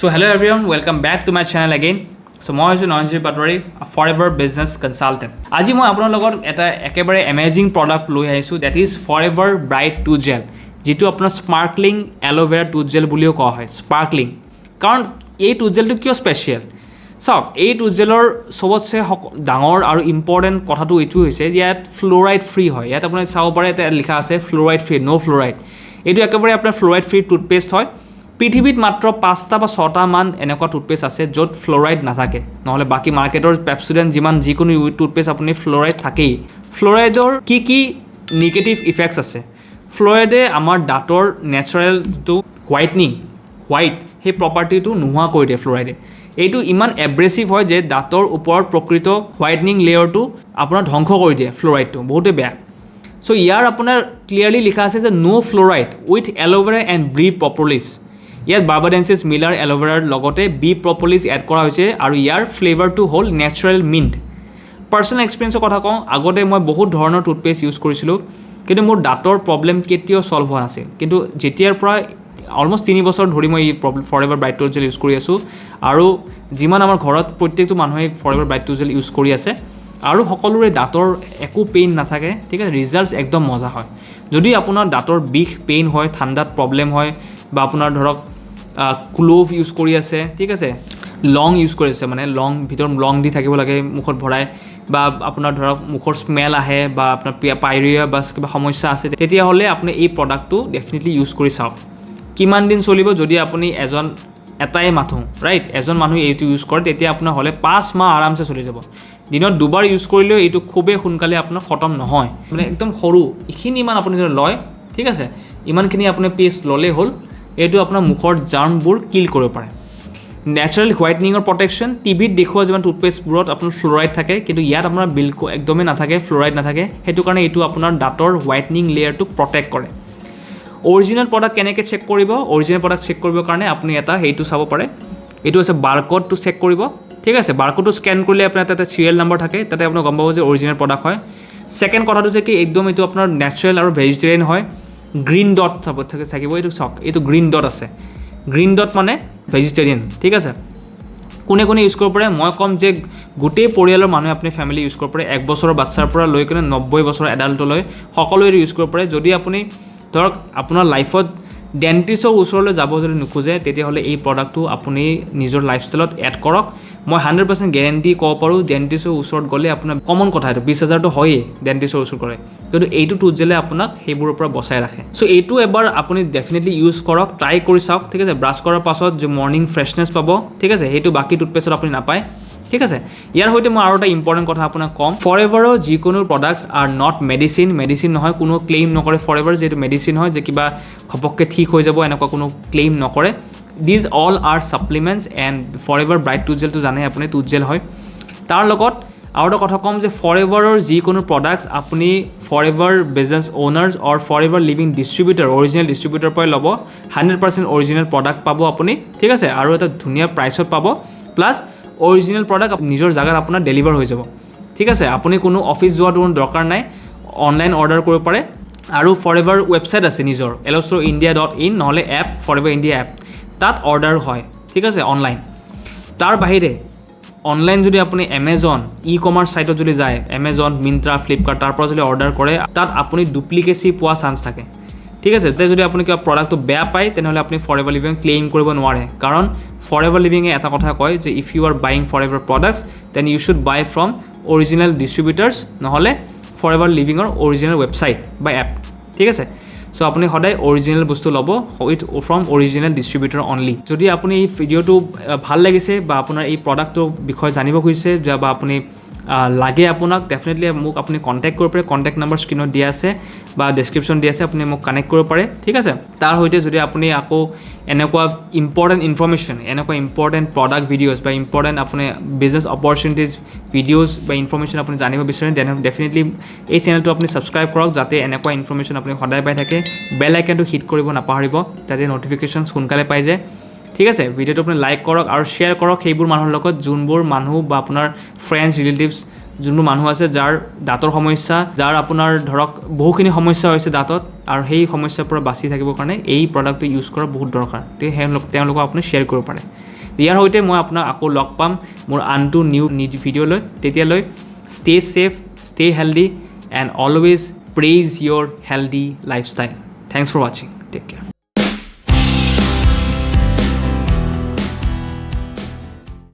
So hello everyone, welcome back to my channel again. So মই হৈছে Nayanjit Patowary, forever business consultant. আজি মই আপোনাৰ লগত এটা একেবাৰে অ্যামেজিং প্ৰডাক্ট লৈ আহিছো, that is forever bright tooth gel, যেটো আপোনাৰ স্পাৰ্কলিং এলোভেৰা টুথ জেল বুলিও কোৱা হয়, স্পাৰ্কলিং। কাৰণ এই টুথ জেলটো কিয় স্পেচিয়েল? চাওক, এই টুথ জেলৰ সবতছে ডাঙৰ আৰু ইম্পৰ্টেণ্ট কথাটো এইটো হৈছে যে ইয়াত ফ্লোৰাইড ফ্ৰী হয়। ইয়াত আপুনি চাব পাৰে এটা লিখা আছে ফ্লোৰাইড ফ্ৰী, নো ফ্লোৰাইড। এইটো একেবাৰে আপোনাৰ ফ্লোৰাইড ফ্ৰী টুথপেষ্ট হয়। পৃথিৱীত মাত্ৰ 5টা বা 6টা মান এনেকুৱা টুথপেষ্ট আছে য'ত ফ্লোৰাইড নাথাকে, নহ'লে বাকী মাৰ্কেটৰ পেপচোডেণ্ট যিকোনো টুথপেষ্ট আপুনি ফ্লোৰাইড থাকেই। ফ্লোৰাইডৰ কি নিগেটিভ ইফেক্টছ আছে? ফ্লোৰাইডে আমাৰ দাঁতৰ নেচাৰেল যিটো হোৱাইট সেই প্ৰপাৰ্টিটো নোহোৱা কৰি দিয়ে ফ্লোৰাইডে। এইটো ইমান এব্ৰেছিভ হয় যে দাঁতৰ ওপৰত প্ৰকৃত হোৱাইটনিং লেয়াৰটো আপোনাৰ ধ্বংস কৰি দিয়ে ফ্লোৰাইডটো, বহুতে বেয়া। চ' ইয়াৰ আপোনাৰ ক্লিয়াৰলি লিখা আছে যে ন' ফ্লোৰাইড উইথ এলোভেৰা এণ্ড ব্ৰি প্ৰপলিছ। ইয়াত বাৰ্বাডেন্সিছ মিলাৰ এলোভেৰাৰ লগতে বি প্ৰপলিছ এড কৰা হৈছে আৰু ইয়াৰ ফ্লেভাৰটো হ'ল নেচাৰেল মিণ্ট। পাৰ্চনেল এক্সপিৰিয়েঞ্চৰ কথা কওঁ, আগতে মই বহুত ধৰণৰ টুথপেষ্ট ইউজ কৰিছিলোঁ, কিন্তু মোৰ দাঁতৰ প্ৰব্লেম কেতিয়াও ছল্ভ হোৱা নাছিল। কিন্তু যেতিয়াৰ পৰা অলমষ্ট 3 বছৰ ধৰি মই এই Forever bright tooth gel use কৰি আছোঁ, আৰু যিমান আমাৰ ঘৰত প্ৰত্যেকটো মানুহে Forever bright tooth gel use কৰি আছে, আৰু সকলোৰে দাঁতৰ একো পেইন নাথাকে, ঠিক আছে, ৰিজাল্টছ একদম মজা হয়। যদি আপোনাৰ দাঁতৰ বিষ পেইন হয়, ঠাণ্ডাত প্ৰব্লেম হয়, বা আপোনাৰ ধৰক ক্লোভ ইউজ কৰি আছে, ঠিক আছে, লং ইউজ কৰি আছে, মানে ভিতৰত লং দি থাকিব লাগে মুখত ভৰাই, বা আপোনাৰ ধৰক মুখৰ স্মেল আহে, বা আপোনাৰ পাইৰিয়া বা কিবা সমস্যা আছে, তেতিয়াহ'লে আপুনি এই প্ৰডাক্টটো ডেফিনেটলি ইউজ কৰি চাওক। কিমান দিন চলিব? যদি আপুনি এটাই মানুহ এইটো ইউজ কৰে, তেতিয়া আপোনাৰ হ'লে 5 মাহ আৰামছে চলি যাব। দিনত 2বাৰ ইউজ কৰিলেও এইটো খুবেই সোনকালে আপোনাৰ খতম নহয়, মানে একদম সৰু এইখিনি ইমান আপুনি যদি লয়, ঠিক আছে, ইমানখিনি আপুনি পেষ্ট ল'লেই হ'ল। এইটো আপোনাৰ মুখৰ জাৰ্মবোৰ কিল কৰিব পাৰে। নেচাৰেল হোৱাইটনিঙৰ প্ৰটেকশ্যন। টিভিত দেখুওৱা যিমান টুথপেষ্টবোৰত আপোনাৰ ফ্লোৰাইড থাকে, কিন্তু ইয়াত আপোনাৰ বিলকুল একদমেই নাথাকে, ফ্লোৰাইড নাথাকে। সেইটো কাৰণে এইটো আপোনাৰ দাঁতৰ হোৱাইটনিং লেয়াৰটোক প্ৰটেক্ট কৰে। অৰিজিনেল প্ৰডাক্ট কেনেকৈ চেক কৰিব? অৰিজিনেল প্ৰডাক্ট চেক কৰিবৰ কাৰণে আপুনি সেইটো চাব পাৰে, এইটো হৈছে বাৰক'ডটো চেক কৰিব, ঠিক আছে। বাৰক'ডটো স্কেন কৰিলে আপোনাৰ তাতে চিৰিয়েল নম্বৰ থাকে, তাতে আপোনাৰ গম পাব যে অৰিজিনেল প্ৰডাক্ট হয়। ছেকেণ্ড কথাটো যে কি একদম এইটো আপোনাৰ নেচাৰেল আৰু ভেজিটেৰিয়ান হয়। গ্ৰীণ ডট থাকিব, এইটো চাওক, এইটো গ্ৰীণ ডট আছে। গ্ৰীণ ডট মানে ভেজিটেৰিয়ান, ঠিক আছে। কোনে ইউজ কৰিব পাৰে? মই ক'ম যে গোটেই পৰিয়ালৰ মানুহে আপুনি ফেমিলি ইউজ কৰিব পাৰে। 1 বছৰৰ বাচ্ছাৰ পৰা লৈ কিনে 90 বছৰৰ এডাল্টলৈ সকলোৱে ইউজ কৰিব পাৰে। যদি আপুনি ধৰক আপোনাৰ লাইফত ডেণ্টিষ্টৰ ওচৰলৈ যাব যদি নোখোজে, তেতিয়াহ'লে এই প্ৰডাক্টটো আপুনি নিজৰ লাইফষ্টাইলত এড কৰক। মই 100% গেৰেণ্টি ক'ব পাৰোঁ, ডেণ্টিষ্টৰ ওচৰত গ'লে আপোনাৰ কমন কথা, এইটো 20,000টো হয়েই ডেণ্টিষ্টৰ ওচৰত গ'লে, কিন্তু এইটো টুথ জেলে আপোনাক সেইবোৰৰ পৰা বচাই ৰাখে। চ' এইটো এবাৰ আপুনি ডেফিনেটলি ইউজ কৰক, ট্ৰাই কৰি চাওক, ঠিক আছে। ব্ৰাছ কৰাৰ পাছত যে মৰ্ণিং ফ্ৰেছনেছ পাব, ঠিক আছে, সেইটো বাকী টুথপেষ্টত আপুনি নাপায়, ঠিক আছে। ইয়াৰ সৈতে মই আৰু এটা ইম্পৰ্টেণ্ট কথা আপোনাক ক'ম, ফৰেভাৰৰ যিকোনো প্ৰডাক্টছ আৰ নট মেডিচিন নহয়, কোনো ক্লেইম নকৰে ফৰেভাৰ যিহেতু মেডিচিন হয়, যে কিবা ঘপককৈ ঠিক হৈ যাব, এনেকুৱা কোনো ক্লেইম নকৰে। These all are supplements and Forever bright tooth জেলটো জানে আপুনি, টুথ জেল হয়। তাৰ লগত আৰু এটা কথা ক'ম যে ফৰেভাৰৰ যিকোনো প্ৰডাক্টছ আপুনি Forever business owners or Forever Living distributor, original distributor পৰাই ল'ব। 100% অৰিজিনেল প্ৰডাক্ট পাব আপুনি, ঠিক আছে, আৰু এটা ধুনীয়া প্ৰাইচত পাব, প্লাছ অৰিজিনেল প্ৰডাক্ট নিজৰ জেগাত আপোনাৰ ডেলিভাৰ হৈ যাব, ঠিক আছে। আপুনি কোনো অফিচ যোৱাটো কোনো দৰকাৰ নাই, অনলাইন অৰ্ডাৰ কৰিব পাৰে। আৰু ফৰেভাৰ ৱেবছাইট আছে নিজৰ, elostoindia.in, নহ'লে এপ ফৰেভাৰ ইণ্ডিয়া এপ, তাত অৰ্ডাৰ হয়, ঠিক আছে, অনলাইন। তাৰ বাহিৰে অনলাইন যদি আপুনি এমেজন ই-কমাৰ্চ ছাইটত যদি যায়, এমেজন, মিন্ত্ৰা, ফ্লিপকাৰ্ট, তাৰ পৰা যদি অৰ্ডাৰ কৰে, তাত আপুনি ডুপ্লিকেচি পোৱা চান্স থাকে, ঠিক আছে। তাতে যদি আপুনি কিবা প্ৰডাক্টটো বেয়া পায়, তেনেহ'লে আপুনি ফৰেভাৰ লিভিং ক্লেইম কৰিব নোৱাৰে, কাৰণ ফৰেভাৰ লিভিঙে এটা কথা কয় যে if you are buying Forever products then you should buy from original distributors, নহ'লে ফৰেভাৰ লিভিঙৰ অৰিজিনেল ৱেবছাইট বা এপ, ঠিক আছে। চ' আপুনি সদায় অৰিজিনেল বস্তু ল'ব with from original distributor only. যদি আপুনি এই ভিডিঅ'টো ভাল লাগিছে বা আপোনাৰ এই প্ৰডাক্টটোৰ বিষয়ে জানিব খুজিছে, বা আপুনি লাগে আপোনাক, ডেফিনেটলি মোক আপুনি কণ্টেক্ট কৰিব পাৰে। কণ্টেক্ট নম্বৰ স্ক্ৰীনত দিয়া আছে বা ডেছক্ৰিপশ্যন দিয়া আছে, আপুনি মোক কানেক্ট কৰিব পাৰে, ঠিক আছে। তাৰ সৈতে যদি আপুনি আকৌ এনেকুৱা ইম্পৰ্টেণ্ট ইনফৰ্মেশ্যন, এনেকুৱা ইম্পৰ্টেণ্ট প্ৰডাক্ট ভিডিঅ'জ বা ইম্পৰ্টেণ্ট আপুনি বিজনেছ অপৰচুনিটিজ ভিডিঅ'জ বা ইনফৰ্মেশ্যন আপুনি জানিব বিচাৰে, ডেফিনেটলি এই চেনেলটো আপুনি ছাবস্ক্ৰাইব কৰক, যাতে এনেকুৱা ইনফৰ্মেশ্যন আপুনি সদায় পাই থাকে। বেল আইকনটো হিট কৰিব নাপাহৰিব, তাতে ন'টিফিকেশ্যন সোনকালে পাই যায়, ঠিক আছে। ভিডিঅ'টো আপুনি লাইক কৰক আৰু শ্বেয়াৰ কৰক সেইবোৰ মানুহৰ লগত, যোনবোৰ মানুহ বা আপোনাৰ ফ্ৰেণ্ডছ ৰিলেটিভছ, যোনবোৰ মানুহ আছে যাৰ দাঁতৰ সমস্যা, যাৰ আপোনাৰ ধৰক বহুখিনি সমস্যা হৈছে দাঁতত, আৰু সেই সমস্যাৰ পৰা বাচি থাকিবৰ কাৰণে এই প্ৰডাক্টটো ইউজ কৰা বহুত দৰকাৰ, তেওঁলোকক আপুনি শ্বেয়াৰ কৰিব পাৰে। ইয়াৰ সৈতে মই আপোনাক আকৌ লগ পাম মোৰ আনটো নিউ ভিডিঅ'লৈ তেতিয়ালৈ stay safe stay healthy and always praise your healthy lifestyle. Thanks for watching. Take care.